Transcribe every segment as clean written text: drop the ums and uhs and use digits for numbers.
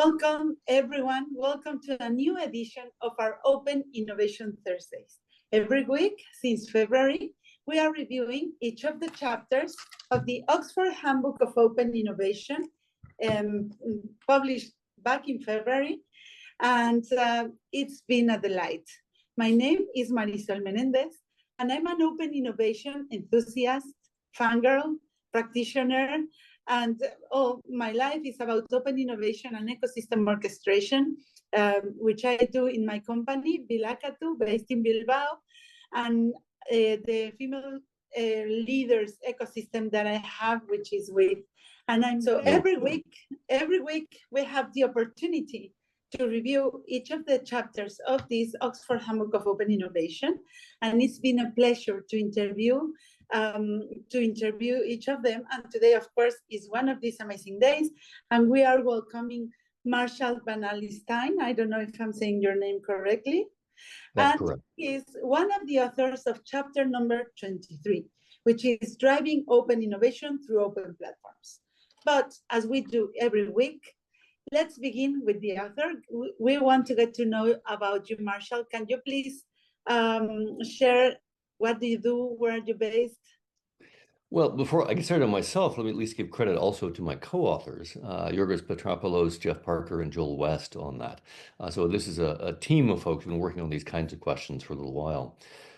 Welcome, everyone. Welcome to a new edition of our Open Innovation Thursdays. Every week since February, we are reviewing each of the chapters of the Oxford Handbook of Open Innovation, published back in February, and it's been a delight. My name is Marisol Menendez, and I'm an open innovation enthusiast, fangirl, practitioner, and my life is about open innovation and ecosystem orchestration, which I do in my company, Bilakatu, based in Bilbao, and the female leaders ecosystem that I have, which is with. And every week we have the opportunity to review each of the chapters of this Oxford Handbook of Open Innovation, and it's been a pleasure to interview each of them. And today, of course, is one of these amazing days, and we are welcoming Marshall van Alstyne. I don't know if I'm saying your name correctly. That's correct. He is one of the authors of chapter number 23, which is driving open innovation through open platforms. But as we do every week, let's begin with the author. We want to get to know about you, Marshall. Can you please share what do you do? Where are you based? Well, before I get started on myself, let me at least give credit also to my co-authors, Yorgos Petropoulos, Jeff Parker, and Joel West on that. So this is a team of folks who've been working on these kinds of questions for a little while.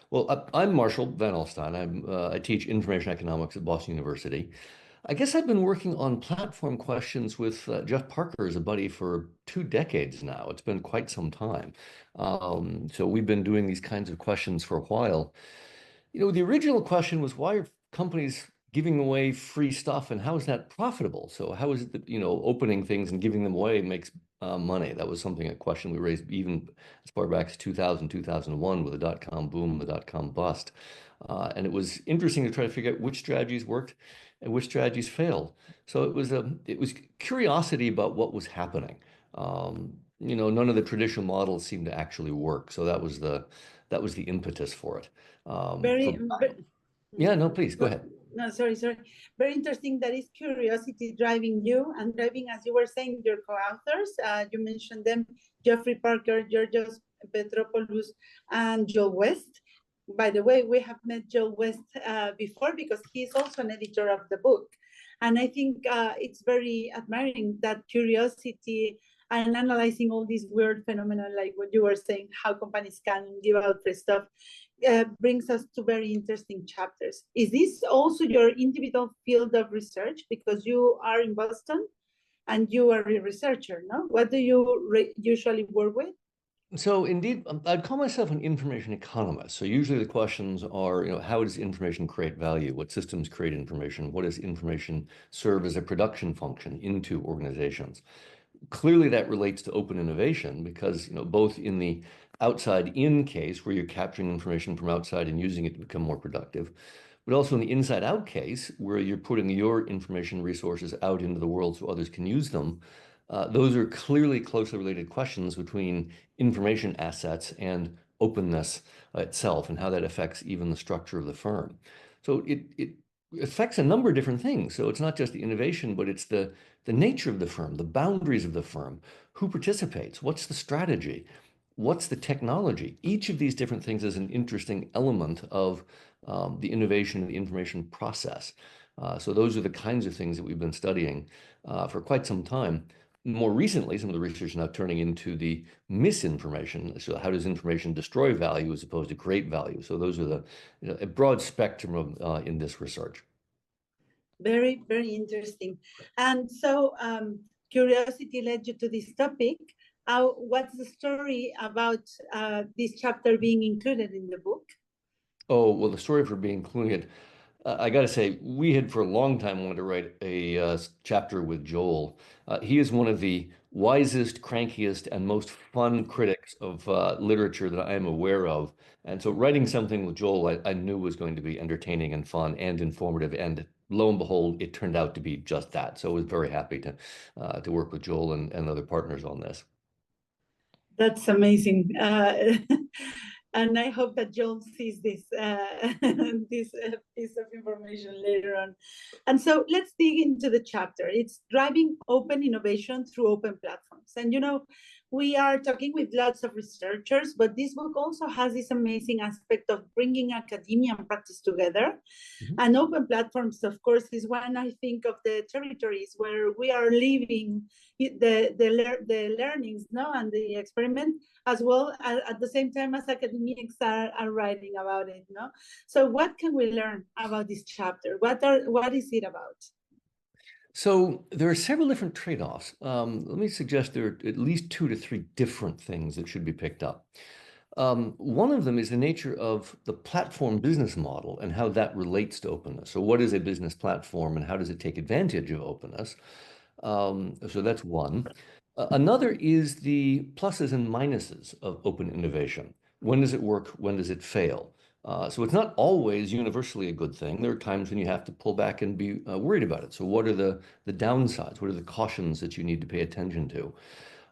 Well, I'm Marshall van Alstyne. I teach information economics at Boston University. I guess I've been working on platform questions with Jeff Parker as a buddy for 2 decades now. It's been quite some time. So we've been doing these kinds of questions for a while. You know, the original question was, why are companies giving away free stuff, and how is that profitable? So how is it that, opening things and giving them away makes money? That was a question we raised even as far back as 2000, 2001 with the dot-com boom, the dot-com bust. And it was interesting to try to figure out which strategies worked and which strategies failed. So it was curiosity about what was happening. None of the traditional models seemed to actually work. So that was the impetus for it. Yeah, no, please go ahead. No, sorry. Very interesting. That is curiosity driving you and driving, as you were saying, your co-authors. You mentioned them, Jeffrey Parker, Yorgos Petropoulos, and Joel West. By the way, we have met Joel West before because he's also an editor of the book. And I think it's very admiring that curiosity and analyzing all these weird phenomena, like what you were saying, how companies can give out free stuff, brings us to very interesting chapters. Is this also your individual field of research? Because you are in Boston and you are a researcher, no? What do you usually work with? So indeed, I'd call myself an information economist. So usually the questions are, how does information create value? What systems create information? What does information serve as a production function into organizations? Clearly that relates to open innovation because, both in the outside-in case where you're capturing information from outside and using it to become more productive, but also in the inside-out case where you're putting your information resources out into the world so others can use them. Those are clearly closely related questions between information assets and openness itself and how that affects even the structure of the firm. So it affects a number of different things. So it's not just the innovation, but it's the nature of the firm, the boundaries of the firm, who participates, what's the strategy, what's the technology. Each of these different things is an interesting element of the innovation and the information process. So those are the kinds of things that we've been studying for quite some time. More recently, some of the research is now turning into the misinformation. So how does information destroy value as opposed to create value? So those are a broad spectrum of in this research. Very, very interesting. And so curiosity led you to this topic. What's the story about this chapter being included in the book? Oh, well, the story for being included, I got to say, we had for a long time wanted to write a chapter with Joel. He is one of the wisest, crankiest, and most fun critics of literature that I am aware of. And so writing something with Joel, I knew was going to be entertaining and fun and informative. And lo and behold, it turned out to be just that. So I was very happy to work with Joel and other partners on this. That's amazing. And I hope that Joel sees this this piece of information later on. And so let's dig into the chapter. It's driving open innovation through open platforms. And we are talking with lots of researchers, but this book also has this amazing aspect of bringing academia and practice together. Mm-hmm. And open platforms, of course, is one, I think, of the territories where we are living the learnings, and the experiment, as well as at the same time as academics are writing about it. So what can we learn about this chapter? What is it about? So there are several different trade-offs. Let me suggest there are at least 2 to 3 different things that should be picked up. One of them is the nature of the platform business model and how that relates to openness. So what is a business platform and how does it take advantage of openness? So that's one. Another is the pluses and minuses of open innovation. When does it work? When does it fail? So it's not always universally a good thing. There are times when you have to pull back and be worried about it. So what are the downsides? What are the cautions that you need to pay attention to?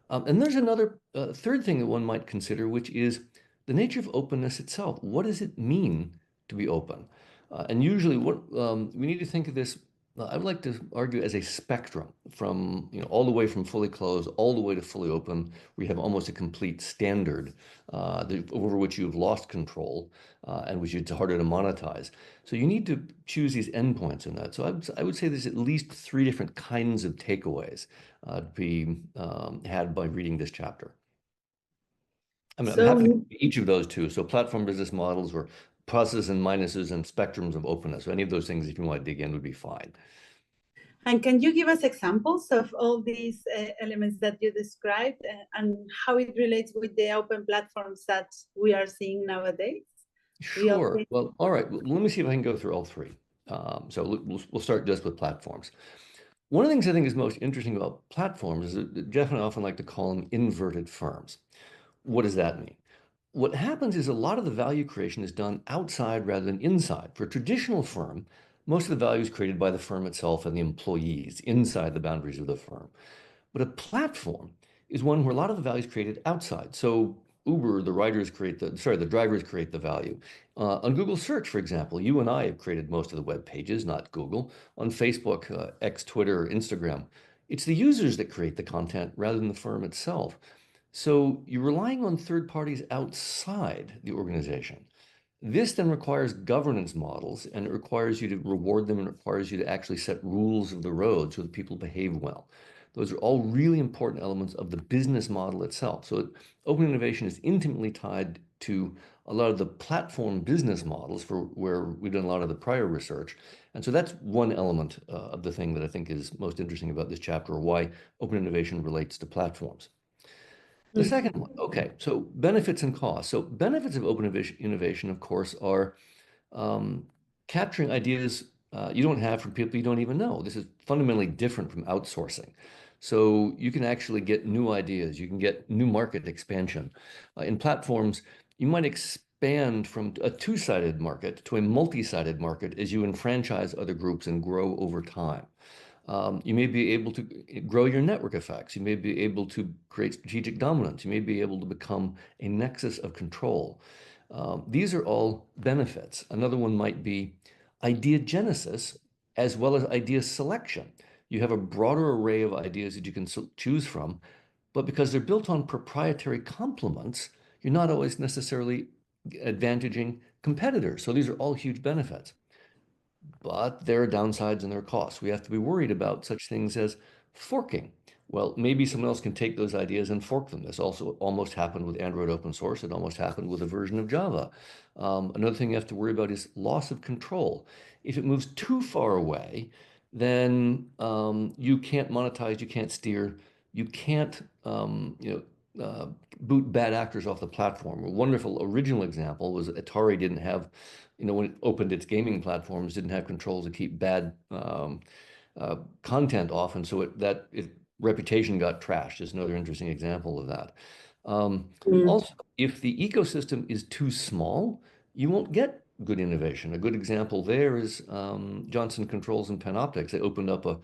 And there's another third thing that one might consider, which is the nature of openness itself. What does it mean to be open? And usually what we need to think of this, I would like to argue, as a spectrum from, all the way from fully closed all the way to fully open. We have almost a complete standard over which you've lost control and which it's harder to monetize. So you need to choose these endpoints in that. So I would say there's at least 3 different kinds of takeaways to be had by reading this chapter. I'm happy to each of those 2. So platform business models, or pluses and minuses and spectrums of openness. So any of those things, if you want to dig in, would be fine. And can you give us examples of all these elements that you described and how it relates with the open platforms that we are seeing nowadays? Sure. Well, all right. Well, let me see if I can go through all 3. So we'll start just with platforms. One of the things I think is most interesting about platforms is that Jeff and I often like to call them inverted firms. What does that mean? What happens is a lot of the value creation is done outside rather than inside. For a traditional firm, most of the value is created by the firm itself and the employees inside the boundaries of the firm. But a platform is one where a lot of the value is created outside. So Uber, the drivers create the value. On Google Search, for example, you and I have created most of the web pages, not Google. On Facebook, X, Twitter, Instagram, it's the users that create the content rather than the firm itself. So you're relying on third parties outside the organization. This then requires governance models, and it requires you to reward them, and it requires you to actually set rules of the road so that people behave well. Those are all really important elements of the business model itself. So open innovation is intimately tied to a lot of the platform business models for where we've done a lot of the prior research. And so that's one element of the thing that I think is most interesting about this chapter, or why open innovation relates to platforms. The second one, okay, so benefits and costs. So benefits of open innovation, of course, are capturing ideas you don't have from people you don't even know. This is fundamentally different from outsourcing. So you can actually get new ideas. You can get new market expansion. In platforms, you might expand from a 2-sided market to a multi-sided market as you enfranchise other groups and grow over time. You may be able to grow your network effects. You may be able to create strategic dominance. You may be able to become a nexus of control. These are all benefits. Another one might be idea genesis as well as idea selection. You have a broader array of ideas that you can choose from, but because they're built on proprietary complements, you're not always necessarily advantaging competitors. So these are all huge benefits. But there are downsides and there are costs. We have to be worried about such things as forking. Well, maybe someone else can take those ideas and fork them. This also almost happened with Android open source. It almost happened with a version of Java. Another thing you have to worry about is loss of control. If it moves too far away, then you can't monetize, you can't steer, you can't boot bad actors off the platform. A wonderful original example was Atari didn't have, when it opened its gaming platforms, didn't have controls to keep bad content off, and so its reputation got trashed. Is another interesting example of that. Also, if the ecosystem is too small, you won't get good innovation. A good example there is Johnson Controls and Panoptix. They opened up a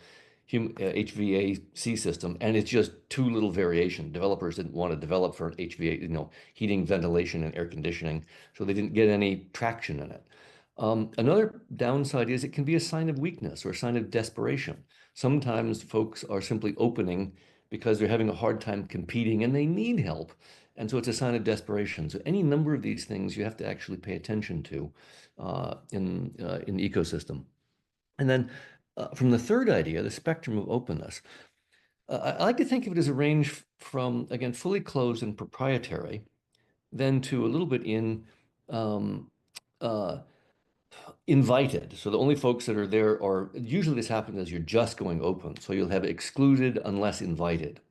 HVAC system, and it's just too little variation. Developers didn't want to develop for an HVAC, heating, ventilation, and air conditioning, so they didn't get any traction in it. Another downside is it can be a sign of weakness or a sign of desperation. Sometimes folks are simply opening because they're having a hard time competing and they need help. And so it's a sign of desperation. So any number of these things you have to actually pay attention to in the ecosystem. And then from the third idea, the spectrum of openness, I like to think of it as a range from, again, fully closed and proprietary, then to a little bit in invited. So the only folks that are there are, usually this happens as you're just going open. So you'll have excluded unless invited.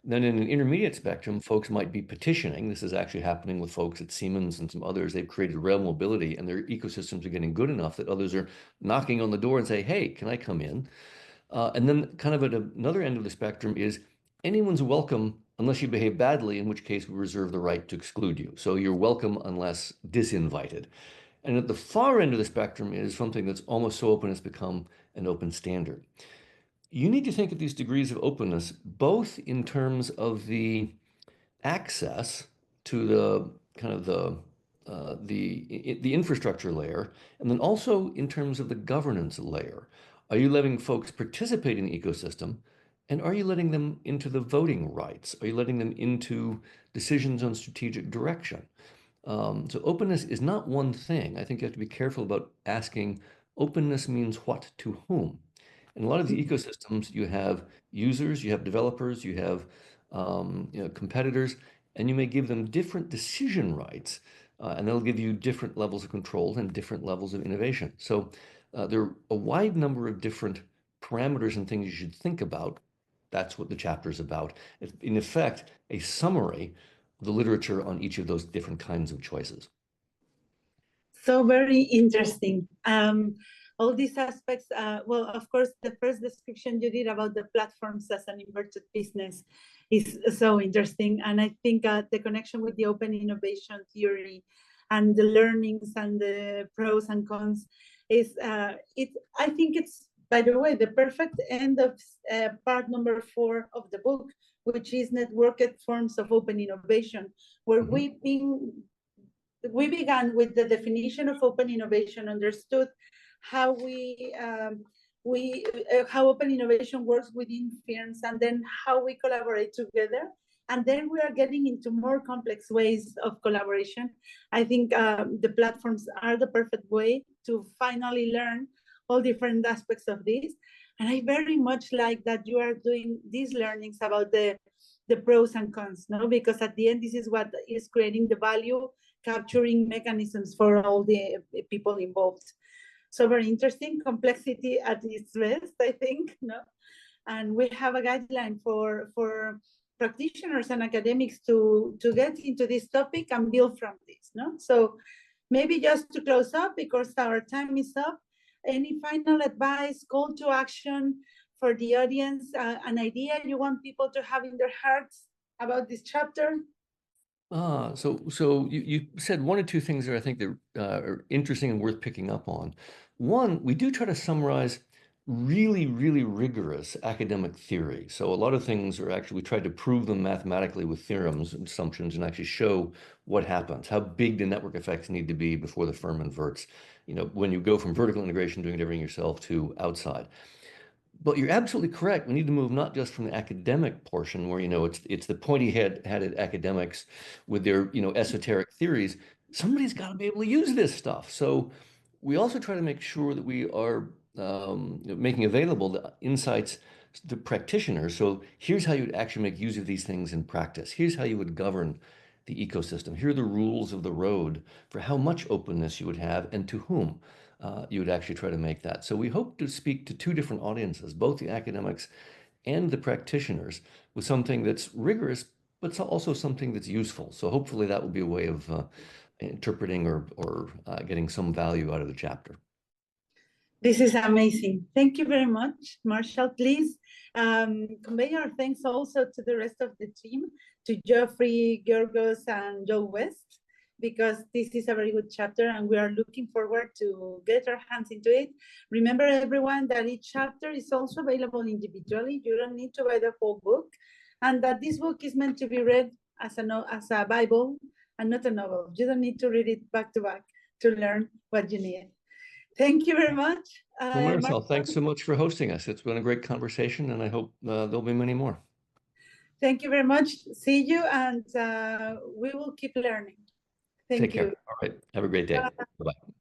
Then in an intermediate spectrum, folks might be petitioning. This is actually happening with folks at Siemens and some others. They've created rail mobility and their ecosystems are getting good enough that others are knocking on the door and say, hey, can I come in? And then kind of at another end of the spectrum is anyone's welcome unless you behave badly, in which case we reserve the right to exclude you. So you're welcome unless disinvited. And at the far end of the spectrum is something that's almost so open it's become an open standard. You need to think of these degrees of openness both in terms of the access to the kind of the infrastructure layer, and then also in terms of the governance layer. Are you letting folks participate in the ecosystem, and are you letting them into the voting rights? Are you letting them into decisions on strategic direction? So openness is not one thing. I think you have to be careful about asking, openness means what to whom? In a lot of the ecosystems, you have users, you have developers, you have competitors, and you may give them different decision rights, and they'll give you different levels of control and different levels of innovation. So there are a wide number of different parameters and things you should think about. That's what the chapter is about. It's, in effect, a summary of the literature on each of those different kinds of choices. So very interesting. All these aspects, well, of course, the first description you did about the platforms as an inverted business is so interesting. And I think the connection with the open innovation theory and the learnings and the pros and cons is, I think it's, by the way, the perfect end of part number 4 of the book, which is networked forms of open innovation, where we began with the definition of open innovation, understood how how open innovation works within firms, and then how we collaborate together. And then we are getting into more complex ways of collaboration. I think the platforms are the perfect way to finally learn all different aspects of this. And I very much like that you are doing these learnings about the pros and cons, no? Because at the end, this is what is creating the value capturing mechanisms for all the people involved. So very interesting, complexity at its best, I think, no? And we have a guideline for practitioners and academics to get into this topic and build from this, no? So maybe just to close up, because our time is up, any final advice, call to action for the audience, an idea you want people to have in their hearts about this chapter? So you said one or two things that I think that are interesting and worth picking up on. One, we do try to summarize really, really rigorous academic theory. So a lot of things are actually, we tried to prove them mathematically with theorems and assumptions and actually show what happens, how big the network effects need to be before the firm inverts. When you go from vertical integration, doing everything yourself, to outside. But you're absolutely correct. We need to move not just from the academic portion where, it's the pointy-headed academics with their, esoteric theories. Somebody's got to be able to use this stuff. So we also try to make sure that we are making available the insights to practitioners. So here's how you'd actually make use of these things in practice. Here's how you would govern the ecosystem. Here are the rules of the road for how much openness you would have and to whom. You would actually try to make that. So we hope to speak to two different audiences, both the academics and the practitioners, with something that's rigorous, but also something that's useful. So hopefully that will be a way of interpreting or getting some value out of the chapter. This is amazing. Thank you very much, Marshall. Please convey our thanks also to the rest of the team, to Geoffrey, Georgos, and Joe West. because this is a very good chapter and we are looking forward to get our hands into it. Remember everyone that each chapter is also available individually. You don't need to buy the whole book, and that this book is meant to be read as a Bible and not a novel. You don't need to read it back to back to learn what you need. Thank you very much. Well, Marisol, thanks so much for hosting us. It's been a great conversation, and I hope there'll be many more. Thank you very much. See you, and we will keep learning. Thank Take you. care. All right. Have a great day. Bye. Bye-bye.